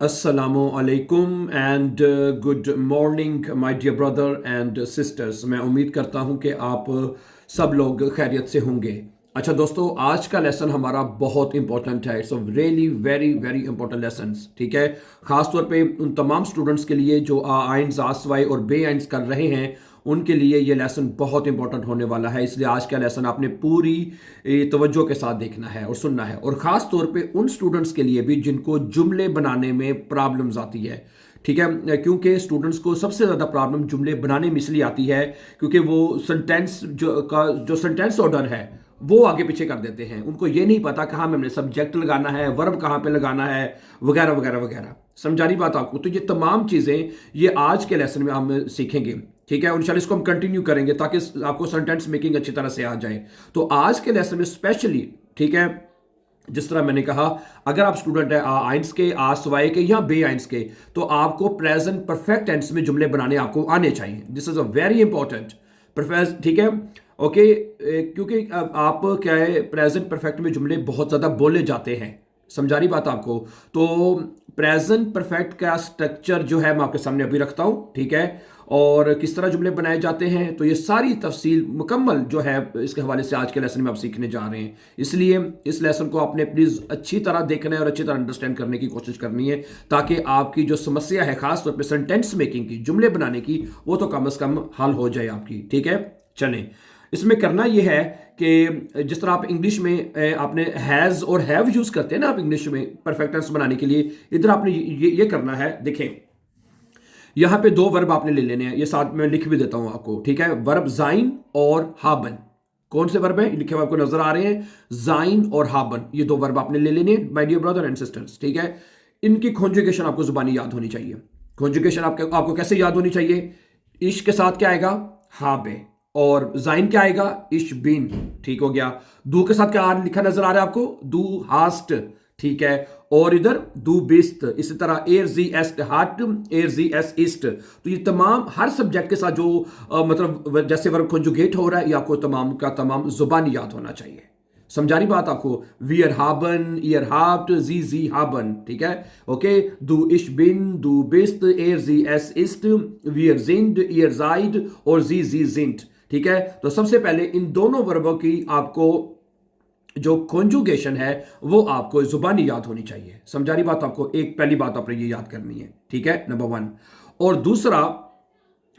अस्सलामु अलैकुम and good morning my dear brother and sisters. मैं उम्मीद करता हूं कि आप सब लोग खैरियत से होंगे। अच्छा दोस्तों, आज का लेसन हमारा बहुत इंपॉर्टेंट है। It's a really very very important lesson. ठीक है, खास तौर पे उन तमाम स्टूडेंट्स के लिए जो आइंस आसवाई और बे आइंस कर रहे हैं, उनके लिए ये लेसन बहुत इंपॉर्टेंट होने वाला है। इसलिए आज का लेसन आपने पूरी तवज्जो के साथ देखना है और सुनना है। और ख़ास तौर पे उन स्टूडेंट्स के लिए भी जिनको जुमले बनाने में प्रॉब्लम्स आती है। ठीक है, क्योंकि स्टूडेंट्स को सबसे ज़्यादा प्रॉब्लम जुमले बनाने में इसलिए आती है क्योंकि वो सेंटेंस जो सेंटेंस ऑर्डर है वो आगे पीछे कर देते हैं। उनको ये नहीं पता कहाँ में हमने सब्जेक्ट लगाना है, वर्ब कहाँ पे लगाना है, वगैरह वगैरह वगैरह। समझा रही बात आपको? तो ये तमाम चीज़ें ये आज के लेसन में हम सीखेंगे। ठीक है, और इंशाल्लाह इसको हम कंटिन्यू करेंगे ताकि आपको सेंटेंस मेकिंग अच्छी तरह से आ जाए। तो आज के लेसन में स्पेशली, ठीक है, जिस तरह मैंने कहा, अगर आप स्टूडेंट है आइंस के, आसवाई के या बे आइंस के, तो आपको प्रेजेंट परफेक्ट टेंस में जुमले बनाने आपको आने चाहिए। This is a very important perfect. ठीक है, ओके। क्योंकि आप क्या है, प्रेजेंट परफेक्ट में जुमले बहुत ज़्यादा बोले जाते हैं। समझा रही बात आपको? तो प्रेजेंट परफेक्ट का स्ट्रक्चर जो है मैं आपके सामने अभी रखता हूं। ठीक है, और किस तरह जुमले बनाए जाते हैं, तो ये सारी तफसील मुकम्मल जो है इसके हवाले से आज के लेसन में आप सीखने जा रहे हैं। इसलिए इस लेसन को आपने प्लीज़ अच्छी तरह देखना है और अच्छी तरह अंडरस्टैंड करने की कोशिश करनी है, ताकि आपकी जो समस्या है खास तौर पे सेंटेंस मेकिंग की, जुमले बनाने की, वो तो कम से कम हल हो जाए आपकी। ठीक है, चलें। इसमें करना यह है कि जिस तरह आप इंग्लिश में आपने हैज़ और हैव यूज़ करते हैं ना, आप इंग्लिश में परफेक्ट टेंस बनाने के लिए, इधर आपने ये करना है। देखें, यहां पे दो वर्ब आपने ले लेने हैं, ये साथ में लिख भी देता हूं आपको। ठीक है, वर्ब जाइन और हाबन। कौन से वर्ब हैं लिखे हुए आपको नजर आ रहे हैं? जाइन और हाबन, ये दो वर्ब आपने ले लेने हैं my dear brother and sisters. ठीक है, इनकी कॉन्जुगेशन आपको जुबानी याद होनी चाहिए। कॉन्जुगेशन आपको कैसे याद होनी चाहिए? इश के साथ क्या आएगा? हाबे। और जाइन क्या आएगा? इश बिन। ठीक हो गया। दू के साथ क्या लिखा नजर आ रहा है आपको? दू हास्ट। ठीक है, और इधर दू बिस्त। इसी तरह एर जी एस्ट हाट, एर जी एस ईस्ट। तो ये तमाम हर सब्जेक्ट के साथ जो मतलब जैसे वर्ब कॉन्जुगेट हो रहा है, ये आपको तमाम का तमाम जुबानी याद होना चाहिए। समझा रही बात आपको? वियर हाबन, ईयर हाब्ट, जी हाबन। ठीक है, ओके। दू इश बिन, दू बिस्त, एर जी एस इस्ट, वियर जिंड, ईयर जाइड और जी जिंट। ठीक है, तो सबसे पहले इन दोनों वर्बों की आपको जो कॉन्जुगेशन है वो आपको जुबानी याद होनी चाहिए। समझा रही बात आपको? एक पहली बात आपने ये याद करनी है। ठीक है, नंबर वन। और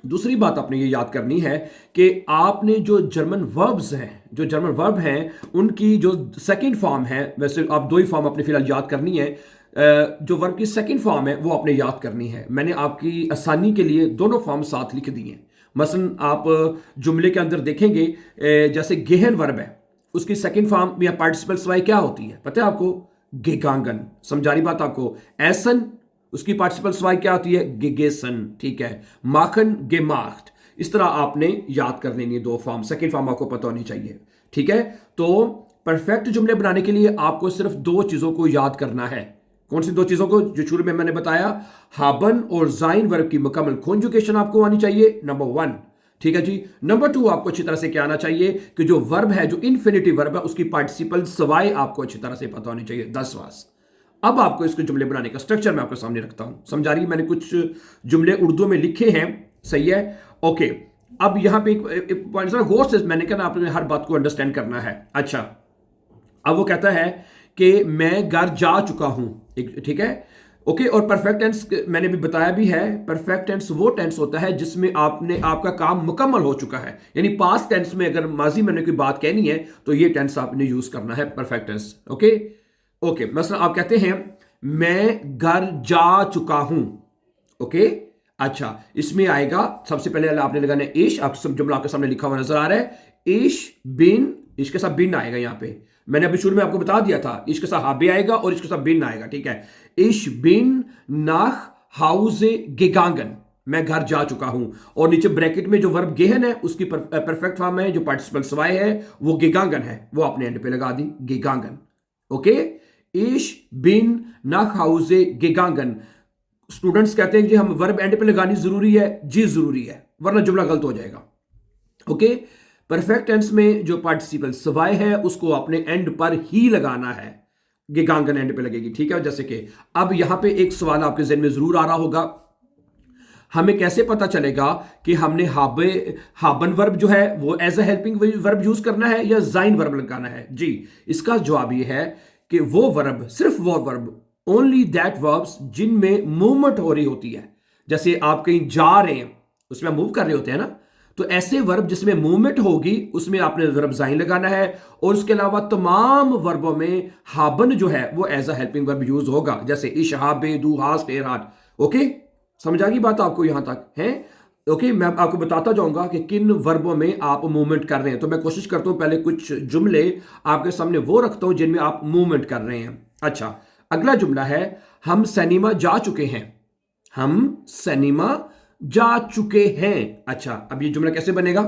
दूसरी बात आपने ये याद करनी है कि आपने जो जर्मन वर्ब हैं उनकी जो सेकंड फॉर्म है, वैसे आप दो ही फॉर्म अपने फिलहाल याद करनी है। जो वर्ब की सेकंड फॉर्म है वो आपने याद करनी है। मैंने आपकी आसानी के लिए दोनों फॉर्म साथ लिख दिए हैं। मसलन आप जुमले के अंदर देखेंगे, जैसे गेहन वर्ब है, उसकी सेकंड फॉर्म या पार्टिसिपल सवाई क्या होती है पता है आपको? गेगांगन। समझा रही बात आपको? एसन, उसकी पार्टिसिपल सवाई क्या होती है? गेगेसन। ठीक है, माखन, गेमाख्त। इस तरह आपने याद कर लेनी है दो फॉर्म, सेकंड फॉर्म आपको पता होनी चाहिए। ठीक है, तो परफेक्ट जुमले बनाने के लिए आपको सिर्फ दो चीजों को याद करना है। कौन सी दो चीजों को? जो शुरू में मैंने बताया, हाबन और जाइन वर्ब की मुकम्मल कॉन्जुगेशन आपको आनी चाहिए, नंबर वन। ठीक है जी। नंबर टू, आपको अच्छी तरह से क्या आना चाहिए कि जो वर्ब है, जो इन्फिनिटिव वर्ब है, उसकी पार्टिसिपल सवाई आपको अच्छी तरह से पता होनी चाहिए, 10वास। अब आपको इसको जुमले बनाने का स्ट्रक्चर मैं आपके सामने रखता हूं। समझा रही? मैंने कुछ जुमले उर्दू में लिखे हैं, सही है, ओके। अब यहां पे एक पॉइंट गौर से, मैंने कहा आपने हर बात को अंडरस्टैंड करना है। अच्छा, अब वो कहता है कि मैं घर जा चुका हूं। ठीक है, ओके। और परफेक्ट टेंस मैंने भी बताया भी है, परफेक्ट टेंस वो टेंस होता है जिसमें आपका काम मुकम्मल हो चुका है। यानी पास्ट टेंस में अगर माजी में कोई बात कहनी है तो ये टेंस आपने यूज करना है, परफेक्ट टेंस। Okay, okay. मतलब आप कहते हैं मैं घर जा चुका हूं। ओके, अच्छा, इसमें आएगा सबसे पहले आपने लगाना है इश। आप सब जुमला आपके सामने लिखा हुआ नजर आ रहा है, इश बिन। इश के साथ बिन आएगा। यहां पे मैंने अभी शुरू में आपको बता दिया था, इश के साथ हाबे आएगा और इश के साथ बिन आएगा। ठीक है, इश बिन नाख हाउजे गेगांगन, मैं घर जा चुका हूं। और नीचे ब्रैकेट में जो वर्ब गेहन है उसकी परफेक्ट फॉर्म है, जो पार्टिसिपल सवाई है वो गेगांगन है, वो आपने एंड पे लगा दी, गेगांगन। ओके, इश बिन नाख हाउजे गेगांगन। स्टूडेंट्स कहते हैं कि हम वर्ब एंड पे लगानी जरूरी है। जी जरूरी है, वरना जुमला गलत हो जाएगा। ओके, परफेक्ट टेंस में जो पार्टिसिपल सवाय है उसको अपने एंड पर ही लगाना है। गेगांगन एंड पे लगेगी, ठीक है। जैसे कि अब यहां पे एक सवाल आपके जहन में जरूर आ रहा होगा, हमें कैसे पता चलेगा कि हमने हाबन वर्ब जो है वो as a helping verb use करना है या जाइन वर्ब लगाना है? जी, इसका जवाब ये है कि वो वर्ब, सिर्फ वो वर्ब, ओनली दैट वर्ब्स जिनमें मूवमेंट हो रही होती है। जैसे आप कहीं जा रहे हैं, उसमें मूव कर रहे होते हैं ना, तो ऐसे वर्ब जिसमें मूवमेंट होगी उसमें आपने वर्ब जाइन लगाना है। और उसके अलावा तमाम वर्बों में हाबन जो है वो as a helping verb use होगा, जैसे इश, हाबे, दू, हास, टेर, हाट। ओके, समझ आ गई बात आपको यहां तक है? ओके, मैं आपको बताता जाऊंगा कि किन वर्बों में आप मूवमेंट कर रहे हैं। तो मैं कोशिश करता हूं पहले कुछ जुमले आपके सामने वो रखता हूं जिनमें आप मूवमेंट कर रहे हैं। अच्छा, अगला जुमला है, हम सिनेमा जा चुके हैं। हम सिनेमा जा चुके हैं। अच्छा, अब ये जुमला कैसे बनेगा?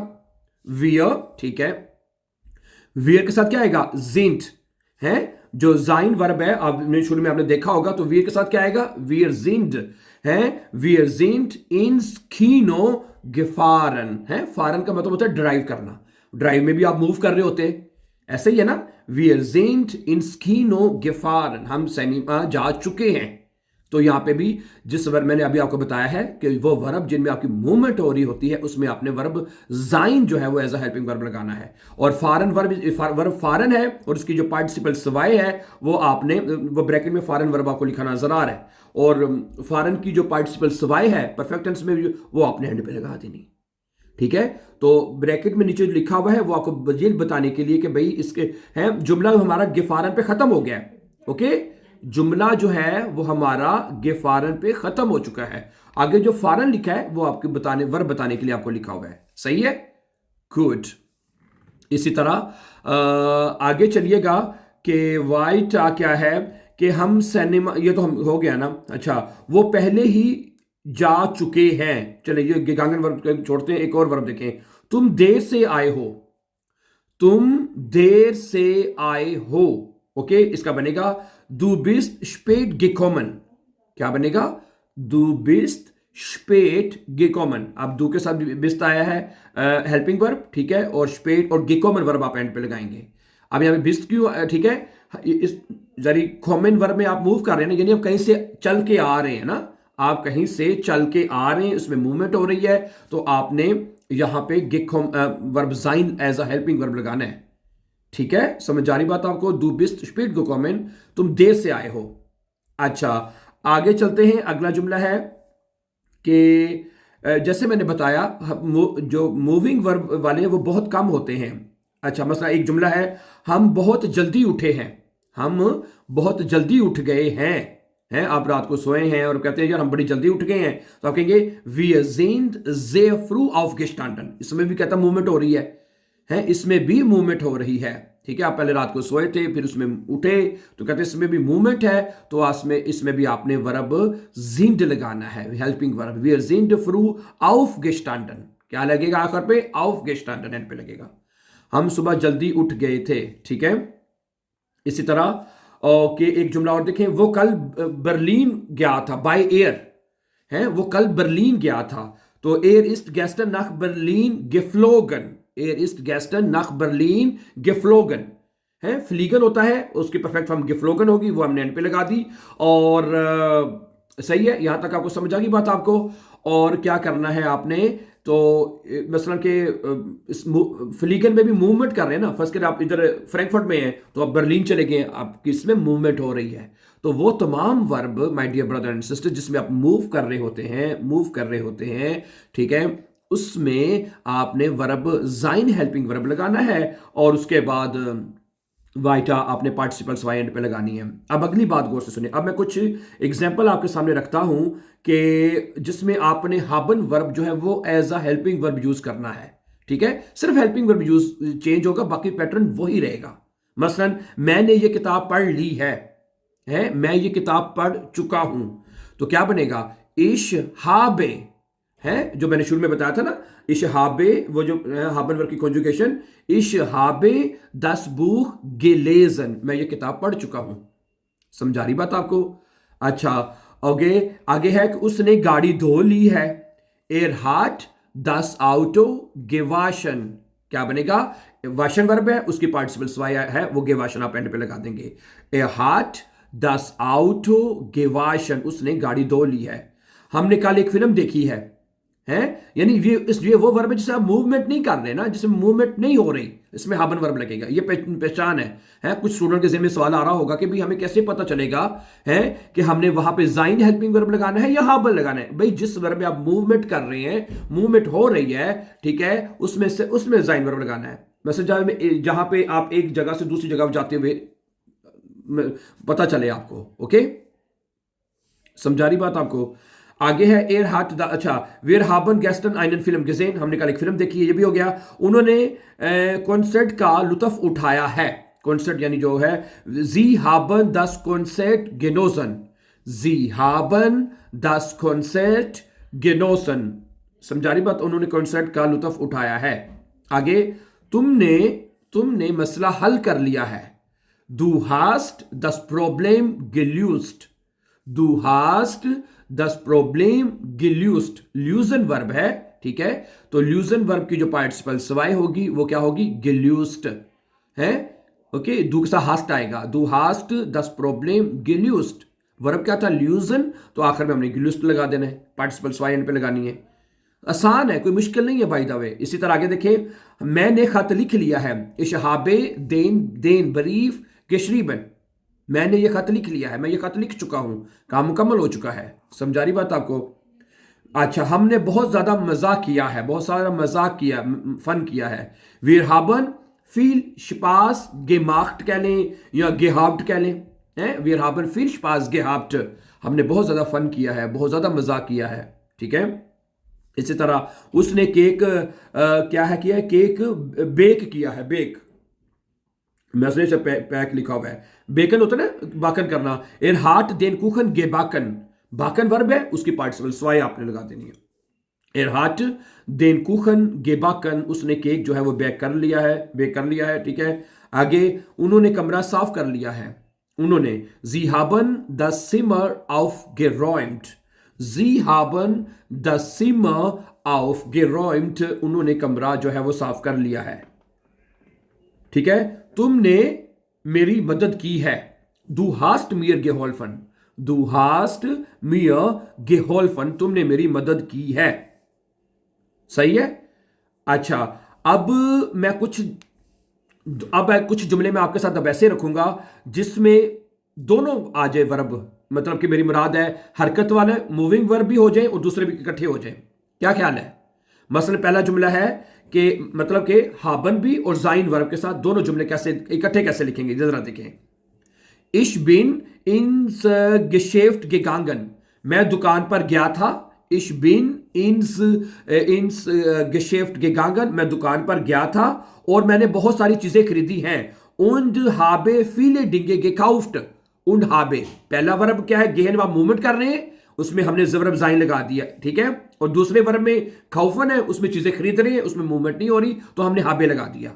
वियर, ठीक है, वियर के साथ क्या आएगा? जिंट है, जो जाइन वर्ब है, आपने शुरू में आपने देखा होगा, तो वियर के साथ क्या आएगा? वियर जिंड है, वियर जिंट इन स्कीनो गिफारन है। फारन का मतलब होता है ड्राइव करना, ड्राइव में भी आप मूव कर रहे होते हैं, ऐसे ही है ना। वियर जिंट इन स्कीनो गिफारन, हम सिनेमा जा चुके हैं। तो यहां पे भी जिस वर्ब मैंने अभी आपको बताया है कि वो वर्ब जिनमें आपकी मूवमेंट हो रही होती है उसमें आपने वर्ब जाइन जो है वो एज अ हेल्पिंग वर्ब लगाना है। और फॉरेन वर्ब फॉरेन है और उसकी जो पार्टिसिपल सवाए है वो आपने, वो ब्रैकेट में फॉरेन वर्ब आपको लिखा नजर आ रहा है, और फॉरेन की जो पार्टिसिपल सवाए है परफेक्ट टेंस में वो आपने हैंड पे लगा देनी, ठीक है। तो ब्रैकेट में नीचे जो लिखा हुआ है वो आपको ये बताने के लिए कि भाई इसके है जुमला हमारा गिफारन पे खत्म हो गया है। ओके, जुमला जो है वो हमारा गिफारन पे खत्म हो चुका है। आगे जो फॉरन लिखा है वो आपके बताने, वर्ब बताने के लिए आपको लिखा हुआ है, सही है, गुड। इसी तरह आगे चलिएगा कि वाइट क्या है कि हम सिनेमा, ये तो हम हो गया ना। अच्छा, वो पहले ही जा चुके हैं। चलिए ये गिगांगन वर्ब छोड़ते हैं, एक और वर्ब देखें, तुम देर से आए हो। तुम देर से आए हो। ओके, इसका बनेगा दू बिस्ट स्पेट गेकोमन। क्या बनेगा? दू बिस्ट स्पेट गेकोमन। अब दू के साथ बिस्ट आया है हेल्पिंग वर्ब, ठीक है, और स्पेट और गेकोमन वर्ब आप एंड पे लगाएंगे। अब यहां पे बिस्ट क्यों, ठीक है, इस जरी कॉमन वर्ब में आप मूव कर रहे हैं ना, यानी आप कहीं से चल के आ रहे हैं ना, आप कहीं से चल के आ रहे हैं, उसमें मूवमेंट हो रही है, तो आपने यहां पे वर्ब जाइन एज अ हेल्पिंग वर्ब लगाना है, ठीक है। समझ आ रही बात आपको? दू बिस्ट स्पीड गो कॉमेन, तुम देर से आए हो। अच्छा, आगे चलते हैं। अगला जुमला है कि जैसे मैंने बताया जो मूविंग वर्ब वाले हैं वो बहुत कम होते हैं। अच्छा, मसला एक जुमला है, हम बहुत जल्दी उठे हैं। हम बहुत जल्दी उठ गए हैं आप रात को सोए हैं और कहते हैं यार हम बड़ी जल्दी उठ गए हैं, तो आप कहेंगे we sind sehr früh aufgestanden। इसमें भी कहता मूवमेंट हो रही है, इसमें भी मूवमेंट हो रही है, ठीक है। आप पहले रात को सोए थे फिर उसमें उठे, तो कहते हैं इसमें भी मूवमेंट है, तो इसमें भी आपने वर्ब sind लगाना है, helping verb. wir sind früh aufgestanden, क्या लगेगा आखिर पे? aufgestanden एंड पे लगेगा, हम सुबह जल्दी उठ गए थे, ठीक है। इसी तरह ओके, एक जुमला और देखें, वो कल बर्लिन गया था बाय एयर है, वो कल बर्लिन गया था, तो air east Gaston nach Berlin geflogen, air east Gaston nach Berlin geflogen है, फ्लीगन होता है, उसकी परफेक्ट फॉर्म geflogen होगी, वो हमने एंड पे लगा दी। और सही है, यहां तक आपको समझ आ गई बात आपको। और क्या करना है आपने, तो मसलन के फ्लीगन में भी मूवमेंट कर रहे हैं ना, फर्स्ट कर आप इधर फ्रैंकफर्ट में हैं तो आप बर्लिन चले गए, आप किसमें मूवमेंट हो रही है, तो वो तमाम verb my dear brother and sister जिसमें आप मूव कर रहे होते हैं, ठीक है, उसमें आपने वर्ब जाइन हेल्पिंग वर्ब लगाना है, और उसके बाद वाइटा आपने पार्टिसिपल्स वाई एंड पे लगानी है। अब अगली बात गौर से सुनिए, अब मैं कुछ एग्जांपल आपके सामने रखता हूं कि जिसमें आपने हाबन वर्ब जो है वो as a helping verb use करना है, ठीक है। सिर्फ हेल्पिंग वर्ब यूज चेंज होगा, बाकी पैटर्न वही रहेगा। मसलन मैंने ये किताब पढ़ ली है, मैं ये किताब पढ़ चुका हूं, तो क्या बनेगा? इश हाबे है, जो मैंने शुरू में बताया था ना, इश हाबे, वो जो हाबन वर्ब की कॉन्जुगेशन, इश हाबे दस बुख गेलेजन, मैं ये किताब पढ़ चुका हूं। समझा रही बात आपको? अच्छा, आगे है कि उसने गाड़ी धो ली है, एर हाट दस आउटो गेवाशन, क्या बनेगा? वाशन वर्ब है, उसकी पार्टिसिपल स्वाय है, वो गेवाशन आप एंड पे लगा देंगे। ए हार्ट दस आउटो गेवाशन, उसने गाड़ी धो ली है। हमने कल एक फिल्म देखी है, यानी ये वो वर्ब है जिसे आप मूवमेंट नहीं कर रहे ना, जिसमें मूवमेंट नहीं हो रही, इसमें हाबन वर्ब लगेगा। ये पहचान है। कुछ स्टूडेंट के ज़हन में सवाल आ रहा होगा कि भाई हमें कैसे पता चलेगा है कि हमने वहां पे जाइन हेल्पिंग वर्ब लगाना है या हाबन लगाना है। भाई जिस वर्ब में आप मूवमेंट कर रहे हैं, मूवमेंट हो रही है, ठीक है, उसमें जाइन वर्ब लगाना है। मैसेज जहां पे आप एक जगह से दूसरी जगह जाते हुए पता चले आपको। ओके, समझा रही बात आपको? आगे है एयर हार्ट अच्छा, वेयर हाबन गेस्टन आइनन फिल्म गेजेन, हमने कल एक फिल्म देखी है, ये भी हो गया। उन्होंने कॉन्सर्ट का लुत्फ उठाया है। कॉन्सर्ट यानी जो है जी हाबन दस कॉन्सर्ट गेनोसन, जी हाबन दस कॉन्सर्ट गेनोसन, समझा रही बात? उन्होंने कॉन्सर्ट का लुत्फ उठाया है। आगे, तुमने मसला हल कर लिया है। Du hast das Problem gelöst. Du hast das Problem gelöst. Lösen verb है, ठीक है, तो lösen वर्ब की जो पार्टिसिपल सवाई होगी वो क्या होगी? gelöst है। ओके, du के साथ hast आएगा। Du hast das Problem gelöst। Verb क्या था? lösen, तो आखिर में हमने gelöst लगा देना है, पार्टिसिपल सवाई एंड पे लगानी है। आसान है, कोई मुश्किल नहीं है बाय द वे। इसी तरह आगे देखें, मैंने खत लिख लिया है। इशहाबे देन बरीफ गेशरीबन, मैंने ये खत लिख लिया है, मैं ये खत लिख चुका हूं, काम मुकम्मल हो चुका है। समझा रही बात आपको? अच्छा, हमने बहुत ज्यादा मजाक किया है, बहुत सारा मजाक किया, फन किया है। वीर हाबन फील शिपास गेमाख्ट कह लें या गेहाब्ट कह लें। वीर हाबन फील शिपास गेहाब्ट, हमने बहुत ज्यादा फन किया है, बहुत ज्यादा मजाक किया है, ठीक है। इसी तरह उसने केक क्या है किया है? केक बेक किया है, बेक मैसेज से पैक लिखा हुआ है। बेकन होता है ना, बाकन करना। एर हार्ट देन कुखन गे बाकन, बाकन वर्ब है, उसकी पार्टिसिपल स्वाय आपने लगा देनी है। एर हार्ट देन कुखन गे बाकन, उसने केक जो है वो बेक कर लिया है, ठीक है। आगे, उन्होंने कमरा साफ कर लिया है। उन्होंने जी हाबन द सिमर ऑफ गेरॉइम्ड, जी हाबन द सिमर ऑफ गेरॉइम्ड, उन्होंने कमरा जो है वो साफ कर लिया है, ठीक है। तुमने मेरी मदद की है। दू हास्ट मियर गेहोल्फन, दू हास्ट मियर गेहोल्फन, तुमने मेरी मदद की है। सही है। अच्छा, अब कुछ जुमले में आपके साथ अब ऐसे रखूंगा जिसमें दोनों आ जाए वर्ब, मतलब कि मेरी मुराद है हरकत वाले मूविंग वर्ब भी हो जाए और दूसरे भी इकट्ठे हो जाए। क्या ख्याल है? मसलन पहला जुमला है कि मतलब कि हाबन भी और जाइन वर्ब के साथ दोनों जुमले कैसे इकट्ठे कैसे लिखेंगे, जरा देखें। इश बिन इन्स गेशेफ्ट गेगांगन, मैं दुकान पर गया था। इश बिन इन्स गेशेफ्ट गेगांगन, मैं दुकान पर गया था और मैंने बहुत सारी चीजें खरीदी हैं। उंड हाबे फीले डिंगे गेकाउफ्ट, उंड हाबे पहला वर्ब क्या है? गेहन आप मूवमेंट कर रहे हैं, उसमें हमने ज़बरब जाइन लगा दिया, ठीक है। और दूसरे वर्ब में खौफन है, उसमें चीजें खरीद रही है, उसमें मूवमेंट नहीं हो रही, तो हमने हाबे लगा दिया,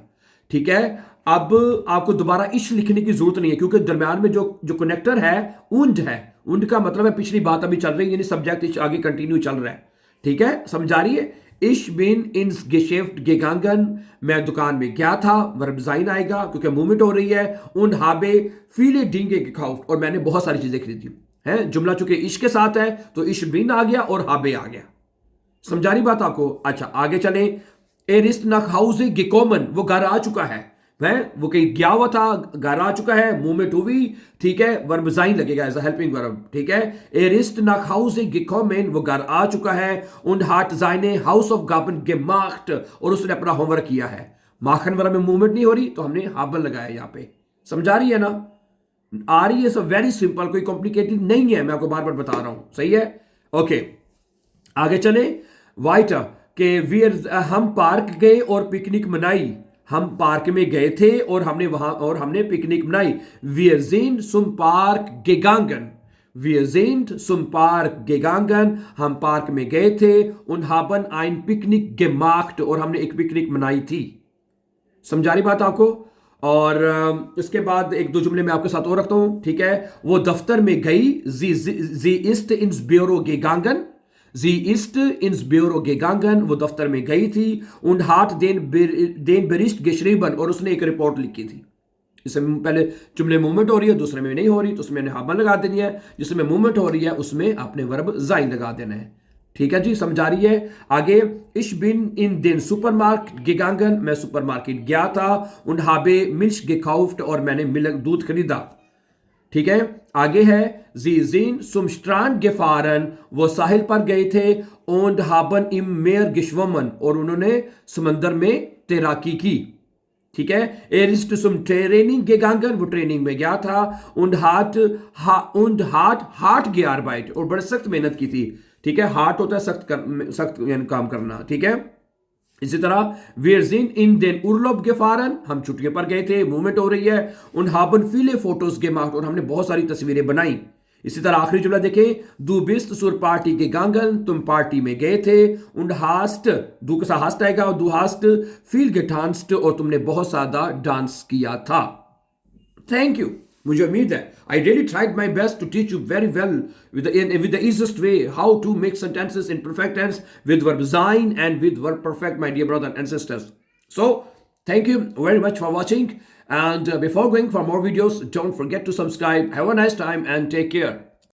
ठीक है। अब आपको दोबारा इश लिखने की जरूरत नहीं है, क्योंकि दरम्यान में जो कनेक्टर है उंड है। उंड का मतलब है पिछली बात अभी चल रही है, यानी सब्जेक्ट आगे कंटिन्यू चल रहा है, ठीक है। समझा रही है? इश बिन इन्स गेशेफ्ट गेगांगन, मैं दुकान में गया था, वर्ब जाइन आएगा क्योंकि मूवमेंट हो रही है। उन हाबे फीले डींगे गेकाउफ्ट, और मैंने बहुत सारी चीजें खरीदी है। जुमला चूंकि इश के साथ है तो इश बिन आ गया और हाबे आ गया। समझा रही बात आपको? अच्छा, आगे चले। एरिस्ट नक हाउस गिकोमन, वो घर आ चुका है, वो कहीं गया हुआ था, घर आ चुका है, मूवमेंट हुई, ठीक है, वर्ब जाइन लगेगा एज अ हेल्पिंग वर्ब, ठीक है। एरिस्ट नक हाउस गिकोमन, वो घर आ चुका है। उन हार्ट जाइने हाउस ऑफ गाबन गेमाख्ट, और उसने अपना होमवर्क किया है। माखन वर्ब में मूवमेंट नहीं हो रही तो हमने हाबन लगाया यहां पे। समझा रही है ना? आ रही है? सब वेरी सिंपल, कोई कॉम्प्लिकेटेड नहीं है, मैं आपको बार बार बता रहा हूं। सही है। ओके, आगे चले। वाइट के वीर हम पार्क गए और पिकनिक मनाई, हम पार्क में गए थे और हमने पिकनिक मनाई। वीर जीन सुम पार्क गेगांगन, वीर जीन सुम पार्क गेगांगन, हम पार्क में गए थे। उन हाबन आइन पिकनिक गेमाख्ट, और हमने एक पिकनिक मनाई थी। समझा रही बात आपको? और इसके बाद एक दो जुमले में आपके साथ और रखता हूं, ठीक है। वो दफ्तर में गई, जी इस्ट इंस bureau गेगांगन, Sie ist ins Büro gegangen, वो दफ्तर में गई थी, und hat den Bericht geschrieben, और उसने एक रिपोर्ट लिखी थी। इसमें पहले जुमले मूवमेंट हो रही है, दूसरे में नहीं हो रही, तो उसमें हाबन लगा देनी है। जिसमें मूवमेंट हो रही है उसमें आपने वर्ब जाइन लगा देना है। ठीक है जी, समझ आ रही है। आगे, ich bin in den Supermarkt gegangen, मैं सुपरमार्केट गया था, und habe Milch gekauft, और मैंने मिल्क दूध खरीदा। ठीक है, आगे है, sie sind zum Strand gefahren, वो साहिल पर गए थे, und haben im Meer geschwommen, और उन्होंने समंदर में तैराकी की। ठीक है, er ist zum Training gegangen, वो ट्रेनिंग में गया था, und hat hart gearbeitet, और बड़े सख्त मेहनत की थी। ठीक है, हार्ट होता है सख्त यानी काम करना। ठीक है, इसी तरह wir sind in den Urlaub gefahren, हम छुट्टियों पर गए थे, मूवमेंट हो रही है, und haben viele Fotos gemacht, और हमने बहुत सारी तस्वीरें बनाई। इसी तरह आखिरी जुमला देखें, du bist zur Party gegangen, तुम पार्टी में गए थे, und hast, du के साथ hast आएगा, और du hast viel getanzt, और तुमने बहुत ज्यादा डांस किया था। Thank you. मुझे उम्मीद है I really tried my best to teach you very well with the easiest way how to make sentences in perfect tense with verb sein and with verb perfect, my dear brothers and sisters. So, thank you very much for watching, and before going for more videos, don't forget to subscribe. Have a nice time and take care.